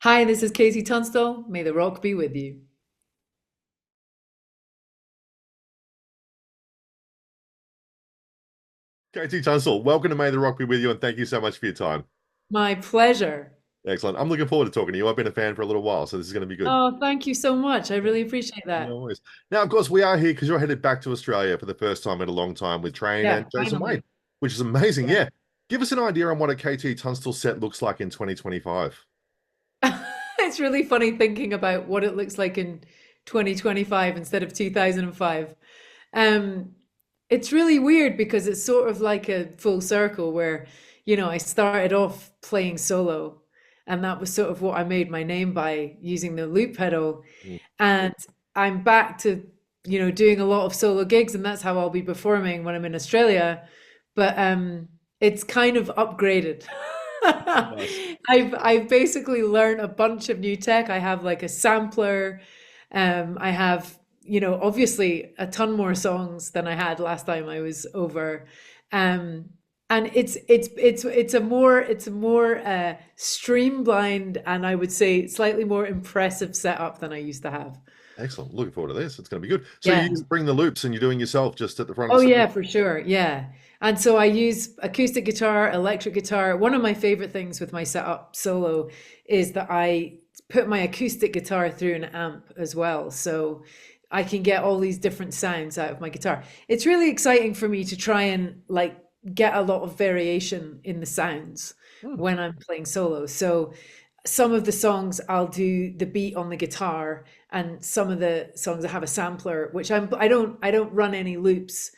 Hi, this is KT Tunstall. May the rock be with you. KT Tunstall, welcome to May the Rock Be With You, and thank you so much for your time. My pleasure. Excellent. I'm looking forward to talking to you. I've been a fan for a little while, so this is going to be good. Oh, thank you so much. I really appreciate No that. worries. Now, of course, we are here because you're headed back to Australia for the first time in a long time with Train Yeah, and Jason Wade, finally. which is amazing. Yeah. Yeah. Give us an idea on what a KT Tunstall set looks like in 2025. It's really funny thinking about what it looks like in 2025 instead of 2005. Um, it's really weird because it's sort of like a full circle where, I started off playing solo, and that was sort of what I made my name by using the loop pedal. Mm. And I'm back to, doing a lot of solo gigs, and that's how I'll be performing when I'm in Australia. But it's kind of upgraded. Nice. I've basically learned a bunch of new tech. I have like a sampler. I have, obviously a ton more songs than I had last time I was over. Um, and it's a more streamlined, and I would say slightly more impressive setup than I used to have. Excellent. Looking forward to this. It's going to be good. So you Yeah. just bring the loops and you're doing yourself just at the front of Oh the stage. yeah, for sure. Yeah. And so I use acoustic guitar, electric guitar. One of my favorite things with my setup solo is that I put my acoustic guitar through an amp as well. So I can get all these different sounds out of my guitar. It's really exciting for me to try and like get a lot of variation in the sounds Hmm. when I'm playing solo. So some of the songs I'll do the beat on the guitar, and some of the songs I have a sampler, which I don't run any loops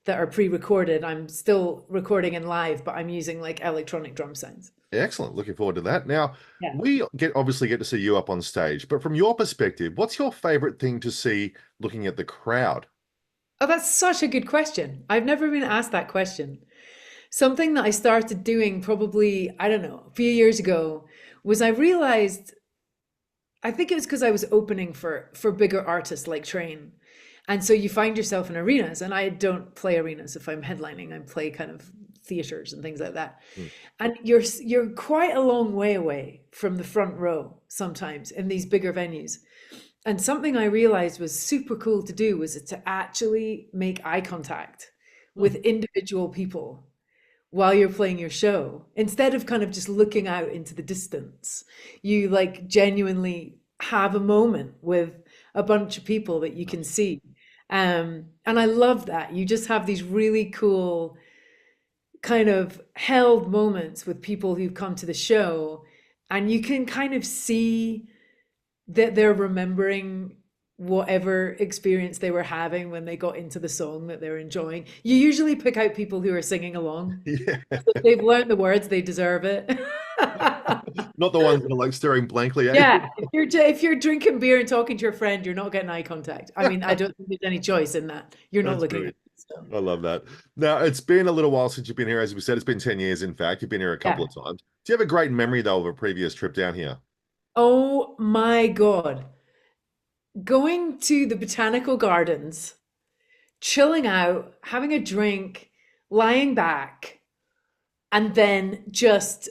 that are pre-recorded. I'm still recording in live, but I'm using like electronic drum sounds. Excellent. Looking forward to that. Now, Yeah. we obviously get to see you up on stage, but from your perspective, what's your favorite thing to see looking at the crowd? Oh, that's such a good question. I've never been asked that question. Something that I started doing probably, I don't know, a few years ago was I realized, I think it was because I was opening for bigger artists like Train. And so you find yourself in arenas, and I don't play arenas if I'm headlining. I play kind of theaters and things like that. Hmm. And you're quite a long way away from the front row sometimes in these bigger venues. And something I realized was super cool to do was to actually make eye contact Hmm. with individual people while you're playing your show, instead of kind of just looking out into the distance. You like genuinely have a moment with a bunch of people that you can Nice. see. And I love that. You just have these really cool kind of held moments with people who've come to the show, and you can kind of see that they're remembering whatever experience they were having when they got into the song that they're enjoying. You usually pick out people who are singing along. Yeah. If they've learned the words, they deserve it. Not the ones that are like staring blankly at Yeah, you. if you're drinking beer and talking to your friend, you're not getting eye contact. I mean, I don't think there's any choice in that. You're not That's looking at brilliant. them. So, I love that. Now, it's been a little while since you've been here. As we said, it's been 10 years, in fact. You've been here a couple yeah. of times. Do you have a great memory, though, of a previous trip down here? Oh my God. Going to the botanical gardens, chilling out, having a drink, lying back, and then just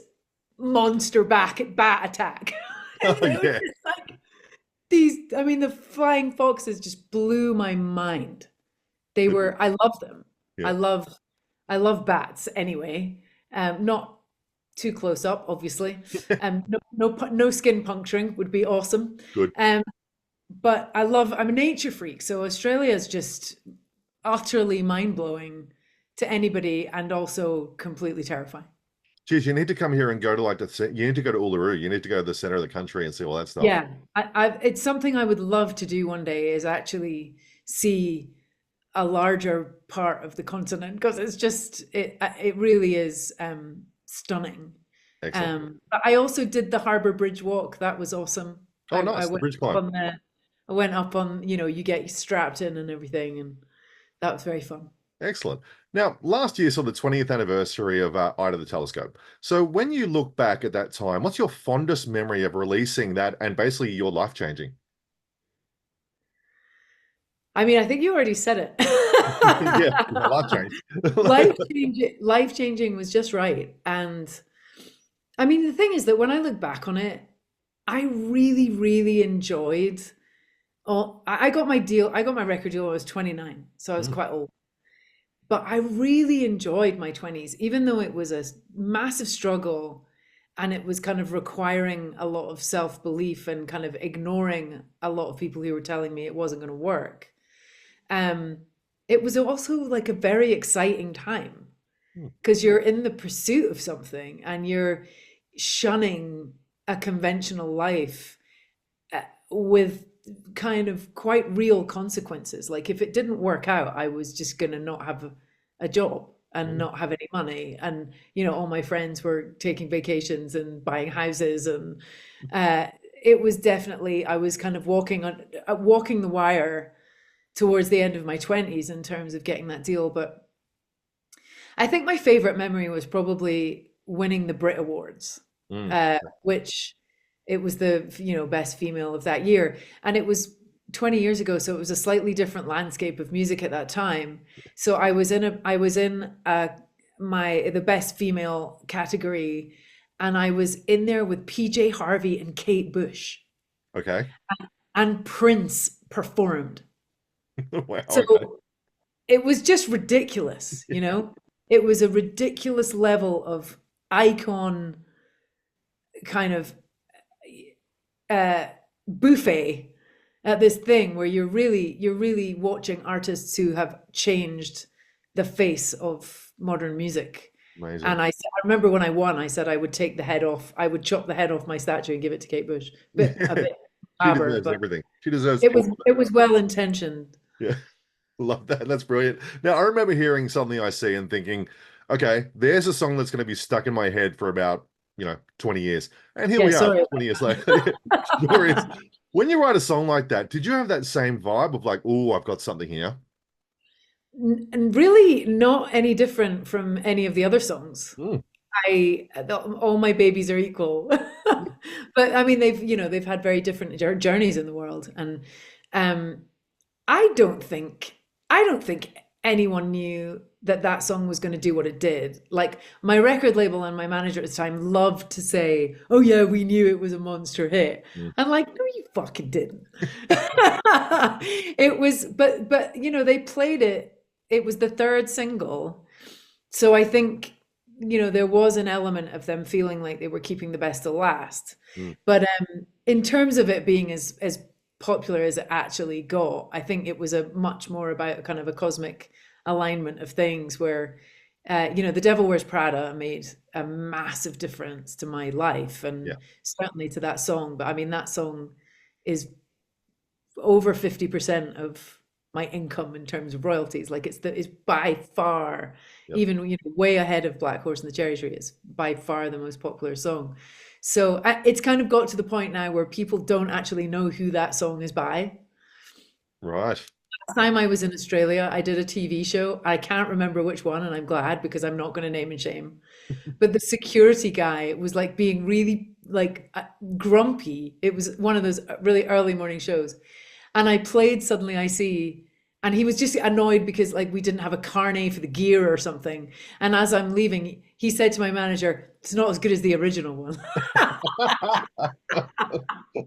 monster back bat attack. Oh, It was yeah. just like these, I mean, the flying foxes just blew my mind. I love them. Yeah. I love, I love bats anyway. Not too close up, obviously. No skin puncturing would be awesome. Good. Um, but I'm a nature freak, so Australia is just utterly mind blowing to anybody, and also completely terrifying. Geez, you need to come here and go to you need to go to Uluru. You need to go to the center of the country and see all that stuff. Yeah, it's something I would love to do one day, is actually see a larger part of the continent, because it really is stunning. Excellent. But I also did the Harbour Bridge walk. That was awesome. Oh, I nice. The went bridge up climb. on the I went up on, you get strapped in and everything, and that was very fun. Excellent. Now, last year saw the 20th anniversary of Eye to the Telescope. So, when you look back at that time, what's your fondest memory of releasing that and basically your life changing? I mean, I think you already said it. Yeah, my life changed. Life changing was just right. And I mean, the thing is that when I look back on it, I really, really enjoyed. Oh, I got my deal. I got my record deal when I was 29, so I was Mm, quite old. But I really enjoyed my 20s, even though it was a massive struggle and it was kind of requiring a lot of self-belief and kind of ignoring a lot of people who were telling me it wasn't going to work. Um, it was also like a very exciting time mm. because you're in the pursuit of something and you're shunning a conventional life with kind of quite real consequences. Like if it didn't work out, I was just going to not have a job and Mm. not have any money. And, you know, all my friends were taking vacations and buying houses. And uh, it was definitely, I was kind of walking the wire towards the end of my 20s in terms of getting that deal. But I think my favorite memory was probably winning the Brit Awards, Mm. which it was the best female of that year, and it was 20 years ago, so it was a slightly different landscape of music at that time. So I was in my the best female category, and I was in there with PJ Harvey and Kate Bush, Okay. and Prince performed. Wow. So Okay. it was just ridiculous, you know? It was a ridiculous level of icon kind of uh buffet at this thing where you're really watching artists who have changed the face of modern music. Amazing. And I remember when I won, I said I would take the head off, I would chop the head off my statue and give it to Kate Bush. A bit She macabre, deserves but everything. She deserves it all was of it. it was well intentioned. Yeah. Love that. That's brilliant. Now, I remember hearing Something I See and thinking, okay, there's a song that's going to be stuck in my head for about, 20 years. And here Yeah, we are, sorry. 20 years later. Sure is. When you write a song like that, did you have that same vibe of like, oh, I've got something here? And really not any different from any of the other songs. Mm, All my babies are equal. But I mean, they've had very different journeys in the world. And um, I don't think anyone knew that that song was going to do what it did. Like my record label and my manager at the time loved to say, "Oh yeah, we knew it was a monster hit." mm. I'm like, "No, you fucking didn't." It was, but they played it. It was the third single, so I think there was an element of them feeling like they were keeping the best to last. Mm. But in terms of it being as popular as it actually got, I think it was a much more about kind of a cosmic alignment of things where The Devil Wears Prada made a massive difference to my life and Yeah. certainly to that song. But I mean, that song is over 50% of my income in terms of royalties. Like it's by far, Yep. even way ahead of Black Horse and the Cherry Tree. It's by far the most popular song. So it's kind of got to the point now where people don't actually know who that song is by. Right. Last time I was in Australia, I did a TV show. I can't remember which one, and I'm glad because I'm not going to name and shame. But the security guy was like being really like grumpy. It was one of those really early morning shows. And I played Suddenly I See, and he was just annoyed because like we didn't have a carnet for the gear or something. And as I'm leaving, he said to my manager, "It's not as good as the original one."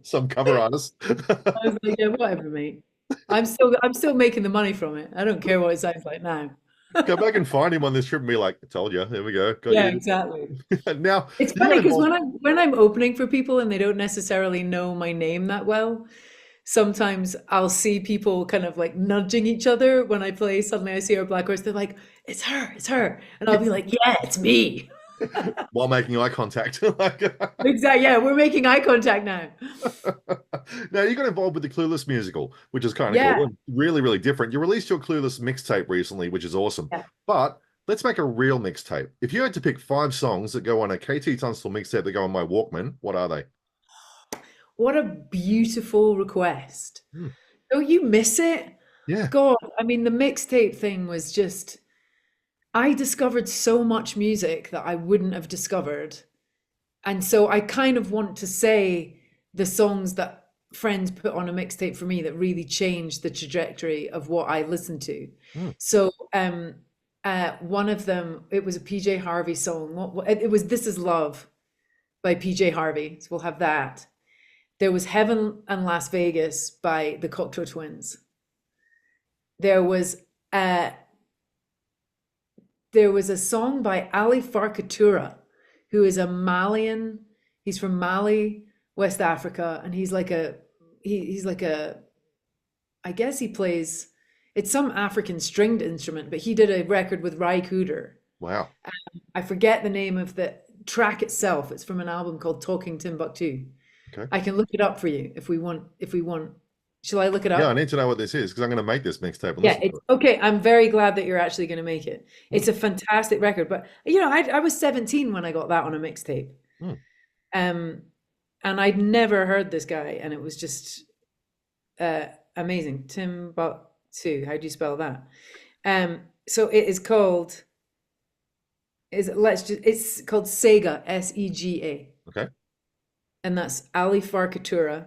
Some cover artist. I was like, "Yeah, whatever, mate. I'm still making the money from it. I don't care what it sounds like now." Go back and find him on this trip and be like, I told you. There we go. Got Yeah, you. exactly. Now, It's you got funny because involved. when I'm opening for people and they don't necessarily know my name that well, sometimes I'll see people kind of like nudging each other when I play Suddenly I See Her Black Horse. They're like, "It's her, it's her." And I'll be like, "Yeah, it's me." While making eye contact. Like, Exactly. Yeah, we're making eye contact now. now you got involved with the Clueless musical, which is kind of cool Yeah. and really, really different. You released your Clueless mixtape recently, which is awesome. Yeah. But let's make a real mixtape. If you had to pick 5 songs that go on a KT Tunstall mixtape that go on my Walkman, what are they? What a beautiful request. Hmm. Don't you miss it? Yeah. God, I mean, the mixtape thing was just, I discovered so much music that I wouldn't have discovered. And so I kind of want to say the songs that friends put on a mixtape for me that really changed the trajectory of what I listened to. Hmm. So one of them, it was a PJ Harvey song. It was This Is Love by PJ Harvey. So we'll have that. There was Heaven and Las Vegas by the Cocteau Twins. There was a song by Ali Farkatura, who is a Malian. He's from Mali, West Africa, and he's like a I guess he plays, it's some African stringed instrument, but he did a record with Ry Cooder. Wow. I forget the name of the track itself. It's from an album called Talking Timbuktu. Okay. I can look it up for you if we want. Shall I look it up? Yeah, I need to know what this is because I'm going to make this mixtape and Yeah, listen to it's okay. I'm very glad that you're actually going to make it. It's a fantastic record. But I was 17 when I got that on a mixtape. Mm. And I'd never heard this guy, and it was just amazing. Timbuktu. How do you spell that? So it is called. It's called Sega, Sega. Okay. And that's Ali Farkatura,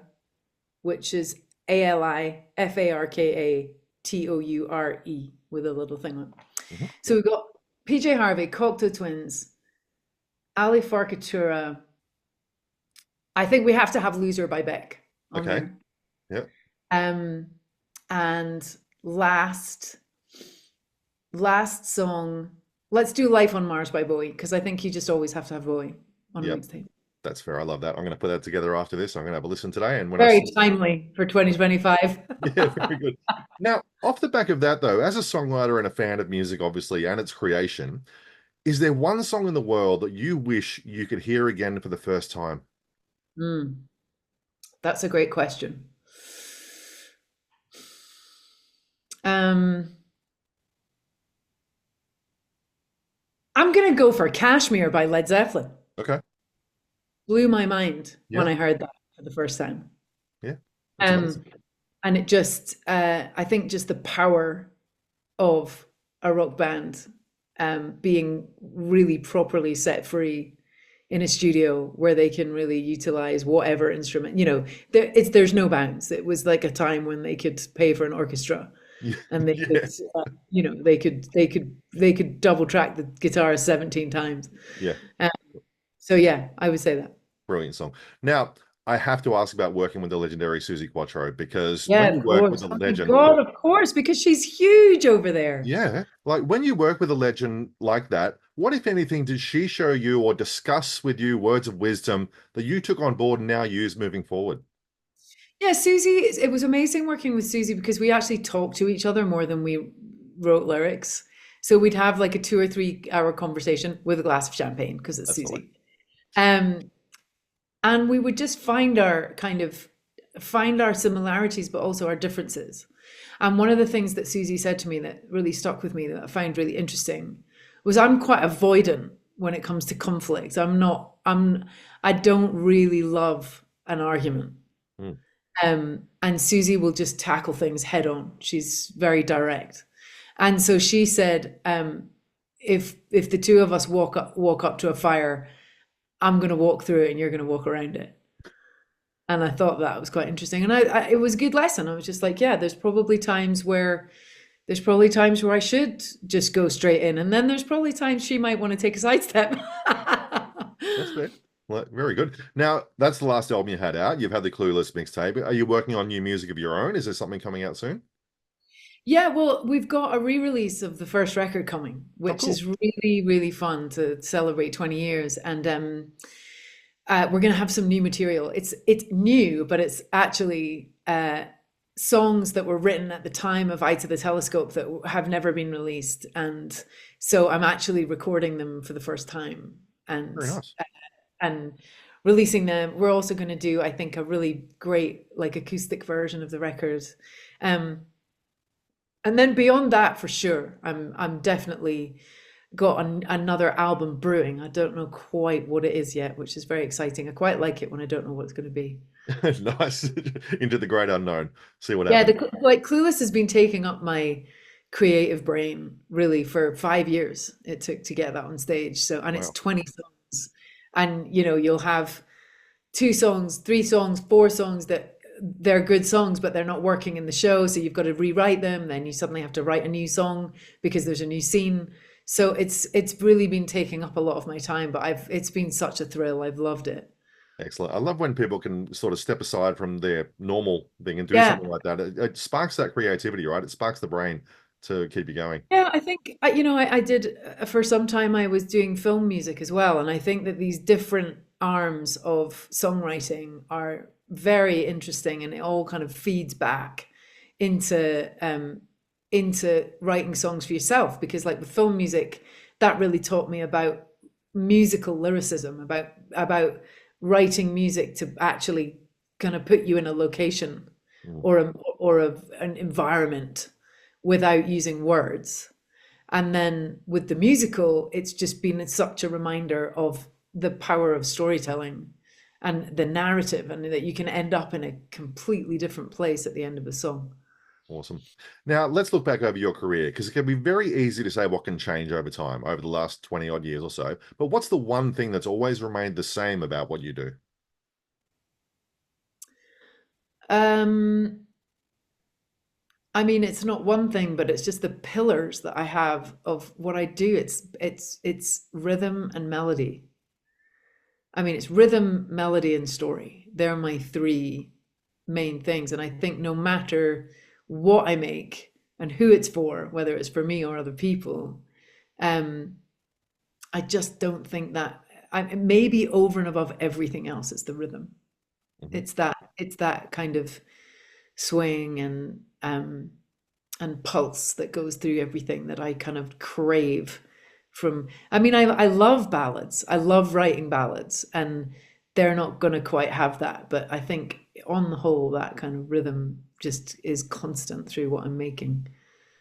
which is AliFarkatoure with a little thing on. Mm-hmm. So we've got PJ Harvey, Cocteau Twins, Ali Farkatura. I think we have to have Loser by Beck on Okay. there. Yeah. And last song, let's do Life on Mars by Bowie, because I think you just always have to have Bowie on a mixtape. That's fair. I love that. I'm going to put that together after this. I'm going to have a listen today. And when Very timely for 2025. Yeah, very good. Now, off the back of that, though, as a songwriter and a fan of music, obviously, and its creation, is there one song in the world that you wish you could hear again for the first time? That's a great question. I'm going to go for Kashmir by Led Zeppelin. Okay. Blew my mind when I heard that for the first time. Yeah. And it just, I think just the power of a rock band being really properly set free in a studio where they can really utilize whatever instrument, there's no bounds. It was like a time when they could pay for an orchestra and they could, they could double track the guitar 17 times. Yeah. So yeah, I would say that. Brilliant song. Now, I have to ask about working with the legendary Suzi Quatro because when you work with a legend, God, of course, because she's huge over there. Yeah, like when you work with a legend like that, what if anything did she show you or discuss with you words of wisdom that you took on board and now use moving forward? Yeah, Suzi, it was amazing working with Suzi because we actually talked to each other more than we wrote lyrics. So we'd have like a 2 or 3 hour conversation with a glass of champagne because it's Suzi. And we would just find our similarities, but also our differences. And one of the things that Suzi said to me that really stuck with me that I found really interesting was I'm quite avoidant when it comes to conflict. I don't really love an argument. And Suzi will just tackle things head on. She's very direct. And so she said, if the two of us walk up to a fire, I'm going to walk through it and you're going to walk around it. And I thought that was quite interesting. And it was a good lesson. I was just like, yeah, there's probably times where I should just go straight in. And then there's probably times she might want to take a sidestep. That's fair. Well, very good. Now, that's the last album you had out. You've had the Clueless mixtape. Are you working on new music of your own? Is there something coming out soon? Yeah, well, we've got a re-release of the first record coming, which is really, really fun to celebrate 20 years. And we're going to have some new material. It's new, but it's actually songs that were written at the time of Eye to the Telescope that have never been released. And so I'm actually recording them for the first time and Very nice. And releasing them. We're also going to do, I think, a really great like acoustic version of the record. And then beyond that, for sure, I'm definitely got another album brewing. I don't know quite what it is yet, which is very exciting. I quite like it when I don't know what it's going to be. Nice. Into the great unknown. See what happens. Yeah, like Clueless has been taking up my creative brain really for 5 years. It took to get that on stage. So, and it's 20 songs, and you'll have 2 songs, 3 songs, 4 songs that they're good songs, but they're not working in the show. So you've got to rewrite them. Then you suddenly have to write a new song because there's a new scene. So it's really been taking up a lot of my time, but it's been such a thrill. I've loved it. Excellent. I love when people can sort of step aside from their normal thing and do Yeah. something like that. It sparks that creativity, right? It sparks the brain to keep you going. Yeah, I think I did for some time I was doing film music as well, and I think that these different arms of songwriting are very interesting, and it all kind of feeds back into writing songs for yourself. Because like with film music, that really taught me about musical lyricism, about writing music to actually kind of put you in a location Mm. an environment without using words. And then with the musical, it's just been such a reminder of the power of storytelling and the narrative, and that you can end up in a completely different place at the end of a song. Awesome. Now, let's look back over your career because it can be very easy to say what can change over time, over the last 20 odd years or so. But what's the one thing that's always remained the same about what you do? Um, I mean, it's not one thing, but it's just the pillars that I have of what I do. It's rhythm and melody. I mean, it's rhythm, melody, and story. They're my three main things. And I think no matter what I make and who it's for, whether it's for me or other people, um, I just don't think that maybe over and above everything else, it's the rhythm. Mhm. It's that kind of swing and pulse that goes through everything that I kind of crave from. I mean, I love ballads. I love writing ballads, and they're not going to quite have that. But I think on the whole, that kind of rhythm just is constant through what I'm making.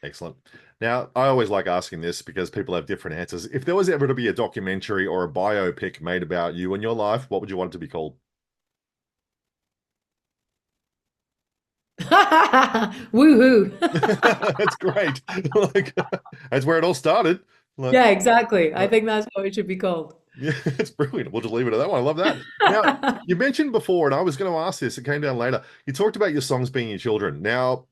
Excellent. Now, I always like asking this because people have different answers. If there was ever to be a documentary or a biopic made about you and your life, what would you want it to be called? Woohoo! That's great. Like, that's where it all started. Like, Yeah, exactly. I uh, think that's what it should be called. yeah, it's brilliant. We'll just leave it at that one. I love that. Now, you mentioned before, and I was going to ask this, it came down later. You talked about your songs being your children. Now,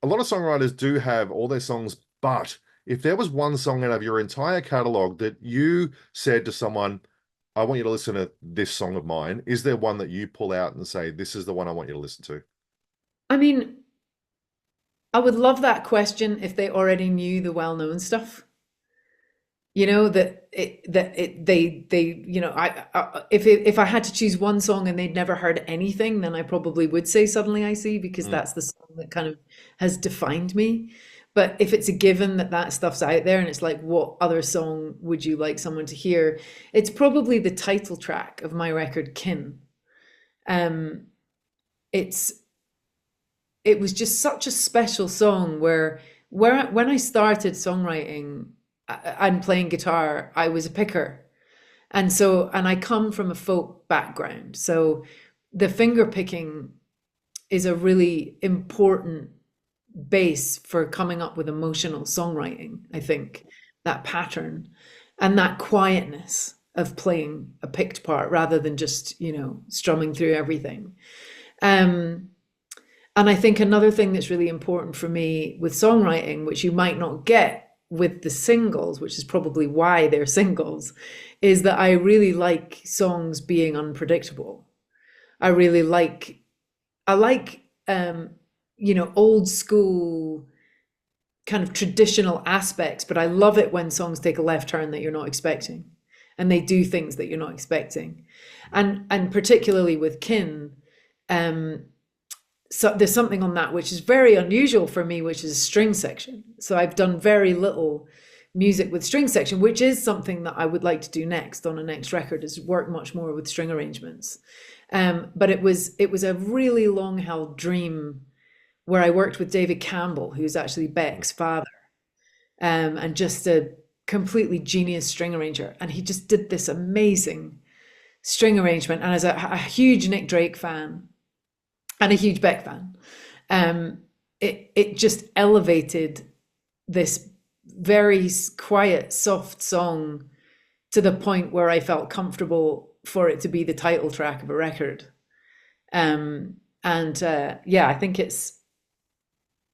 a lot of songwriters do have all their songs, but if there was one song out of your entire catalog that you said to someone, I want you to listen to this song of mine, is there one that you pull out and say, this is the one I want you to listen to? I mean, I would love that question if they already knew the well-known stuff. You know they if I had to choose one song and they'd never heard anything, then I probably would say Suddenly I See, because Mm. that's the song that kind of has defined me. But if it's a given that that stuff's out there and it's like, what other song would you like someone to hear? It's probably the title track of my record, Kin. Um, it's it was just such a special song where when I started songwriting and playing guitar, I was a picker. And I come from a folk background. So the finger picking is a really important base for coming up with emotional songwriting, I think, that pattern and that quietness of playing a picked part rather than just, strumming through everything. Um, and I think another thing that's really important for me with songwriting, which you might not get with the singles, which is probably why they're singles, is that I really like songs being unpredictable. I really like I like old school kind of traditional aspects, but I love it when songs take a left turn that you're not expecting and they do things that you're not expecting. And particularly with Kin, um, so there's something on that which is very unusual for me, which is a string section. So I've done very little music with string section, which is something that I would like to do next on a next record, is work much more with string arrangements. But it was a really long held dream where I worked with David Campbell, who's actually Beck's father, and just a completely genius string arranger. And he just did this amazing string arrangement. And as a huge Nick Drake fan and a huge Beck fan, it just elevated this very quiet, soft song to the point where I felt comfortable for it to be the title track of a record. Yeah, I think I'm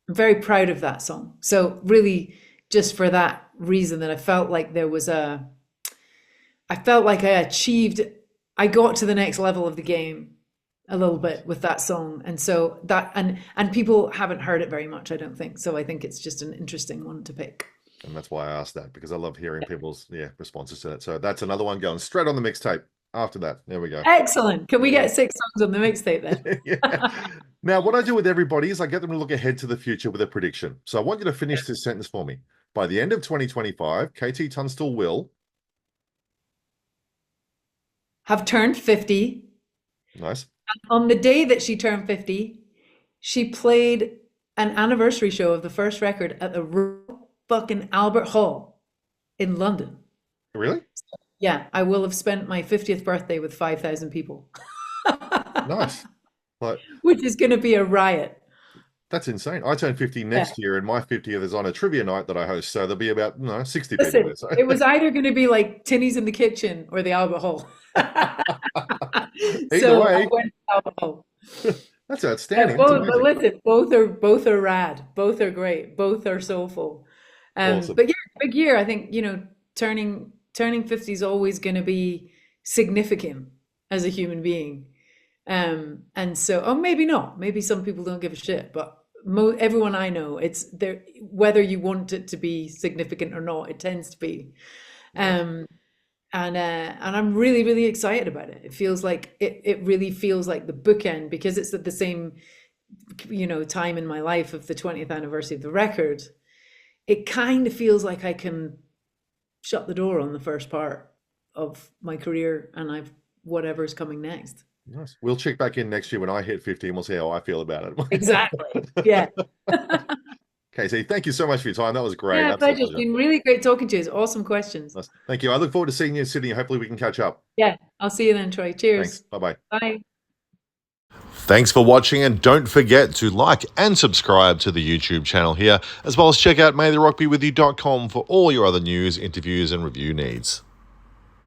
very proud of that song. So really, just for that reason, that I felt like I achieved I got to the next level of the game a little bit with that song. And so that, and people haven't heard it very much, I don't think. So I think it's just an interesting one to pick. And that's why I asked that, because I love hearing people's responses to that. So that's another one going straight on the mixtape after that. There we go. Excellent. Can we get 6 songs on the mixtape then? Yeah. Now, what I do with everybody is I get them to look ahead to the future with a prediction. So I want you to finish this sentence for me. By the end of 2025, KT Tunstall will have turned 50. Nice. On the day that she turned 50, she played an anniversary show of the first record at the Royal fucking Albert Hall in London. Really? Yeah, I will have spent my 50th birthday with 5,000 people. Nice. Like, which is going to be a riot. That's insane. I turn 50 next year, and my 50th is on a trivia night that I host. So there'll be about 60 Listen, people there. So. It was either going to be like Tinny's in the Kitchen or the Albert Hall. Either way. I went to Albert Hall. That's outstanding. But listen, both are rad. Both are great. Both are soulful. Awesome. But yeah, big year. I think, turning 50 is always going to be significant as a human being. And so, maybe not. Maybe some people don't give a shit, but everyone I know, it's there, whether you want it to be significant or not, it tends to be. And I'm really, really excited about it. It feels like it really feels like the bookend, because it's at the same, time in my life of the 20th anniversary of the record. It kind of feels like I can shut the door on the first part of my career, and whatever's coming next. Nice. We'll check back in next year when I hit 50 and we'll see how I feel about it. Exactly. Yeah. KT, thank you so much for your time. That was great. Yeah, pleasure. It's been really great talking to you. It's awesome questions. Nice. Thank you. I look forward to seeing you in Sydney. Hopefully we can catch up. Yeah, I'll see you then, Troy. Cheers. Thanks. Bye-bye. Bye. Thanks for watching, and don't forget to like and subscribe to the YouTube channel here, as well as check out maytherockbewithyou.com for all your other news, interviews, and review needs.